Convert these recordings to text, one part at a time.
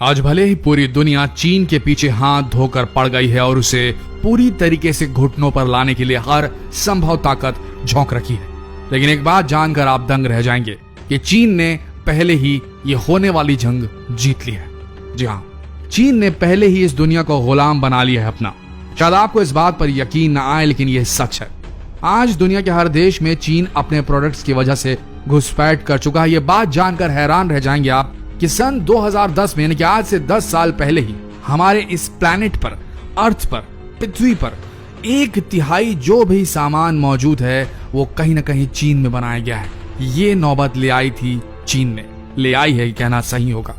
आज भले ही पूरी दुनिया चीन के पीछे हाथ धोकर पड़ गई है और उसे पूरी तरीके से घुटनों पर लाने के लिए हर संभव ताकत झोंक रखी है, लेकिन एक बात जानकर आप दंग रह जाएंगे कि चीन ने पहले ही ये होने वाली जंग जीत ली है। जी हाँ, चीन ने पहले ही इस दुनिया को गुलाम बना लिया है अपना। शायद आपको इस बात पर यकीन न आए, लेकिन यह सच है। आज दुनिया के हर देश में चीन अपने प्रोडक्ट्स की वजह से घुसपैठ कर चुका है। ये बात जानकर हैरान रह जाएंगे आप कि सन 2010 में, यानी कि आज से 10 साल पहले ही हमारे इस प्लैनेट पर, अर्थ पर, पृथ्वी पर 1/3 जो भी सामान मौजूद है वो कहीं ना कहीं चीन में बनाया गया है। ये नौबत ले आई थी चीन ने, ले आई है कहना सही होगा।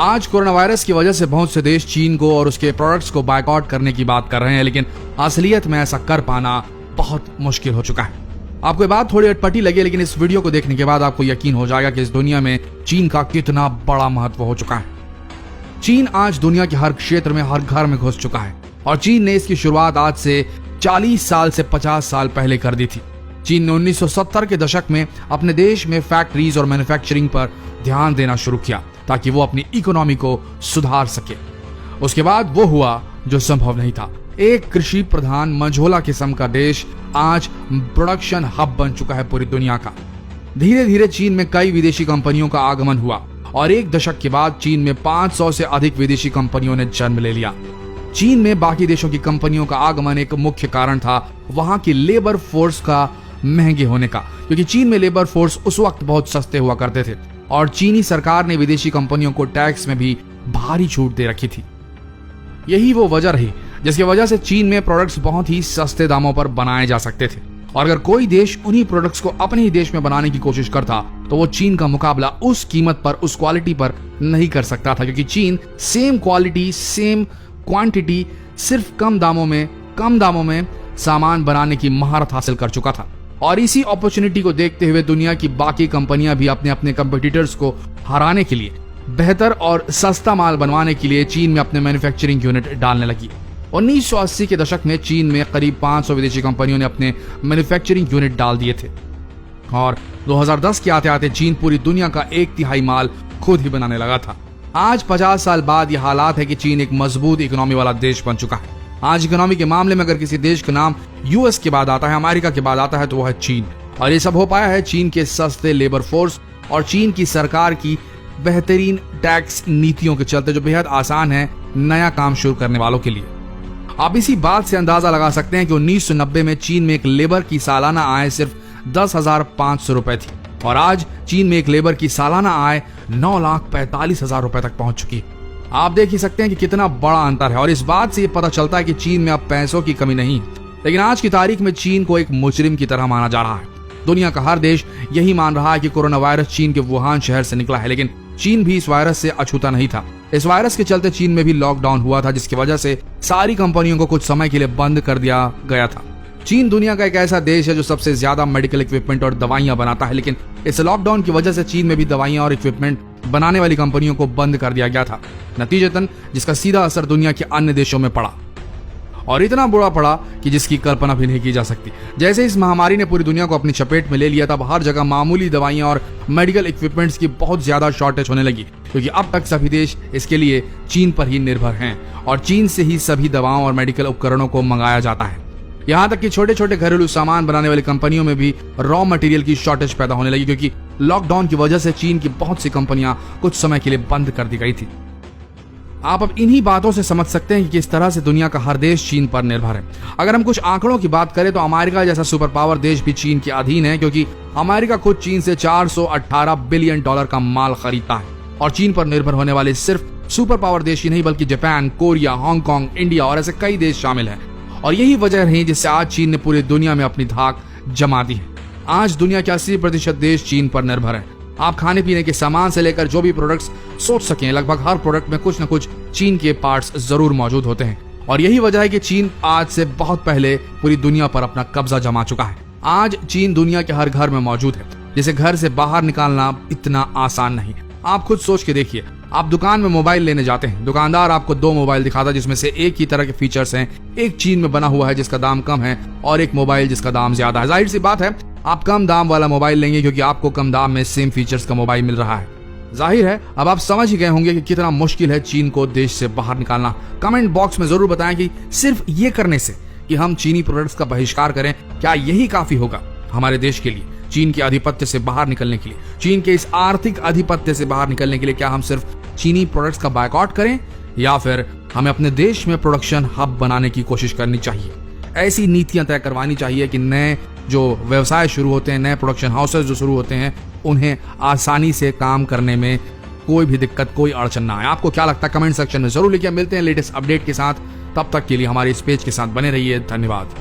आज कोरोना वायरस की वजह से बहुत से देश चीन को और उसके प्रोडक्ट्स को बायकॉट करने की बात कर रहे हैं, लेकिन असलियत में ऐसा कर पाना बहुत मुश्किल हो चुका है। आपको ये बात थोड़ी अटपटी लगे, लेकिन इस वीडियो को देखने के बाद आपको यकीन हो जाएगा कि इस दुनिया में चीन का कितना बड़ा महत्व हो चुका है। चीन आज दुनिया के हर क्षेत्र में, हर घर में घुस चुका है और चीन ने इसकी शुरुआत आज से 40 साल से 50 साल पहले कर दी थी। चीन ने 1970 के दशक में अपने देश में फैक्ट्रीज और मैन्युफैक्चरिंग पर ध्यान देना शुरू किया ताकि वो अपनी इकोनॉमी को सुधार सके। उसके बाद वो हुआ जो संभव नहीं था। एक कृषि प्रधान मंझोला किस्म का देश आज प्रोडक्शन हब बन चुका है पूरी दुनिया का। धीरे धीरे चीन में कई विदेशी कंपनियों का आगमन हुआ और एक दशक के बाद चीन में 500 से अधिक विदेशी कंपनियों ने जन्म ले लिया। चीन में बाकी देशों की कंपनियों का आगमन एक मुख्य कारण था वहां की लेबर फोर्स का महंगे होने का, क्योंकि चीन में लेबर फोर्स उस वक्त बहुत सस्ते हुआ करते थे और चीनी सरकार ने विदेशी कंपनियों को टैक्स में भी भारी छूट दे रखी थी। यही वो वजह रही जिसकी वजह से चीन में प्रोडक्ट्स बहुत ही सस्ते दामों पर बनाए जा सकते थे और अगर कोई देश उन्हीं प्रोडक्ट्स को अपने ही देश में बनाने की कोशिश करता तो वो चीन का मुकाबला उस कीमत पर, उस क्वालिटी पर नहीं कर सकता था, क्योंकि चीन सेम क्वालिटी, सेम क्वांटिटी, सिर्फ कम दामों में सामान बनाने की महारत हासिल कर चुका था। और इसी अपॉर्चुनिटी को देखते हुए दुनिया की बाकी कंपनियां भी अपने अपने कंपटीटर्स को हराने के लिए, बेहतर और सस्ता माल बनवाने के लिए चीन में अपने मैन्युफैक्चरिंग यूनिट डालने लगी। 1980 के दशक में चीन में करीब 500 विदेशी कंपनियों ने अपने मैन्युफैक्चरिंग यूनिट डाल दिए थे और 2010 के आते आते चीन पूरी दुनिया का 1/3 माल खुद ही बनाने लगा था। आज 50 साल बाद यह हालात है कि चीन एक मजबूत इकोनॉमी वाला देश बन चुका है। आज इकोनॉमी के मामले में अगर किसी देश का नाम यूएस के बाद आता है, अमेरिका के बाद आता है, तो वह है चीन। और ये सब हो पाया है चीन के सस्ते लेबर फोर्स और चीन की सरकार की बेहतरीन टैक्स नीतियों के चलते, जो बेहद आसान है नया काम शुरू करने वालों के लिए। आप इसी बात से अंदाजा लगा सकते हैं कि 1990 में चीन में एक लेबर की सालाना आय सिर्फ 10,500 रुपए थी और आज चीन में एक लेबर की सालाना आय 9,45,000 रुपए तक पहुंच चुकी है। आप देख ही सकते हैं कि कितना बड़ा अंतर है और इस बात से ये पता चलता है कि चीन में अब पैसों की कमी नहीं, लेकिन आज की तारीख में चीन को एक मुजरिम की तरह माना जा रहा है। दुनिया का हर देश यही मान रहा है कि कोरोना वायरस चीन के वुहान शहर से निकला है, लेकिन चीन भी इस वायरस से अछूता नहीं था। इस वायरस के चलते चीन में भी लॉकडाउन हुआ था, जिसकी वजह से सारी कंपनियों को कुछ समय के लिए बंद कर दिया गया था। चीन दुनिया का एक ऐसा देश है जो सबसे ज्यादा मेडिकल इक्विपमेंट और दवाइयां बनाता है, लेकिन इस लॉकडाउन की वजह से चीन में भी दवाइयां और इक्विपमेंट बनाने वाली कंपनियों को बंद कर दिया गया था, नतीजतन जिसका सीधा असर दुनिया के अन्य देशों में पड़ा और इतना बुरा पड़ा कि जिसकी कल्पना भी नहीं की जा सकती। जैसे इस महामारी ने पूरी दुनिया को अपनी चपेट में ले लिया, तब हर जगह मामूली दवाइयां और मेडिकल इक्विपमेंट्स की बहुत ज्यादा शॉर्टेज होने लगी, क्योंकि अब तक सभी देश इसके लिए चीन पर ही निर्भर हैं और चीन से ही सभी दवाओं और मेडिकल उपकरणों को मंगाया जाता है। यहाँ तक कि छोटे छोटे घरेलू सामान बनाने वाली कंपनियों में भी रॉ मटेरियल की शॉर्टेज पैदा होने लगी, क्योंकि लॉकडाउन की वजह से चीन की बहुत सी कंपनियां कुछ समय के लिए बंद कर दी गई थी। आप अब इन्हीं बातों से समझ सकते हैं कि किस तरह से दुनिया का हर देश चीन पर निर्भर है। अगर हम कुछ आंकड़ों की बात करें तो अमेरिका जैसा सुपर पावर देश भी चीन के अधीन है, क्योंकि अमेरिका खुद चीन से $418 बिलियन का माल खरीदता है और चीन पर निर्भर होने वाले सिर्फ सुपर पावर देश ही नहीं बल्कि जापान, कोरिया, हांगकांग, इंडिया और ऐसे कई देश शामिल हैं। और यही वजह रही जिससे आज चीन ने पूरी दुनिया में अपनी धाक जमा दी है। आज दुनिया के 80% देश चीन पर निर्भर है। आप खाने पीने के सामान से लेकर जो भी प्रोडक्ट्स सोच सकें, लगभग हर प्रोडक्ट में कुछ न कुछ चीन के पार्ट्स जरूर मौजूद होते हैं और यही वजह है कि चीन आज से बहुत पहले पूरी दुनिया पर अपना कब्जा जमा चुका है। आज चीन दुनिया के हर घर में मौजूद है, जिसे घर से बाहर निकालना इतना आसान नहीं। आप खुद सोच के देखिए, आप दुकान में मोबाइल लेने जाते हैं, दुकानदार आपको 2 मोबाइल दिखाता है जिसमें से एक ही तरह के फीचर्स हैं, एक चीन में बना हुआ है जिसका दाम कम है और एक मोबाइल जिसका दाम ज्यादा है। जाहिर सी बात है आप कम दाम वाला मोबाइल लेंगे क्योंकि आपको कम दाम में सेम फीचर्स का मोबाइल मिल रहा है। जाहिर है अब आप समझ ही गए होंगे कि कितना मुश्किल है चीन को देश से बाहर निकालना। कमेंट बॉक्स में जरूर बताएं कि सिर्फ ये करने से कि हम चीनी प्रोडक्ट्स का बहिष्कार करें, क्या यही काफी होगा हमारे देश के लिए चीन के आधिपत्य से बाहर निकलने के लिए, चीन के इस आर्थिक आधिपत्य से बाहर निकलने के लिए? क्या हम सिर्फ चीनी प्रोडक्ट्स का बायकॉट करें या फिर हमें अपने देश में प्रोडक्शन हब बनाने की कोशिश करनी चाहिए? ऐसी नीतियां तय करवानी चाहिए कि नए जो व्यवसाय शुरू होते हैं, नए प्रोडक्शन हाउसेस जो शुरू होते हैं, उन्हें आसानी से काम करने में कोई भी दिक्कत, कोई अड़चन ना आए। आपको क्या लगता है कमेंट सेक्शन में जरूर लिखिए। मिलते हैं लेटेस्ट अपडेट के साथ, तब तक के लिए हमारे इस पेज के साथ बने रहिए। धन्यवाद।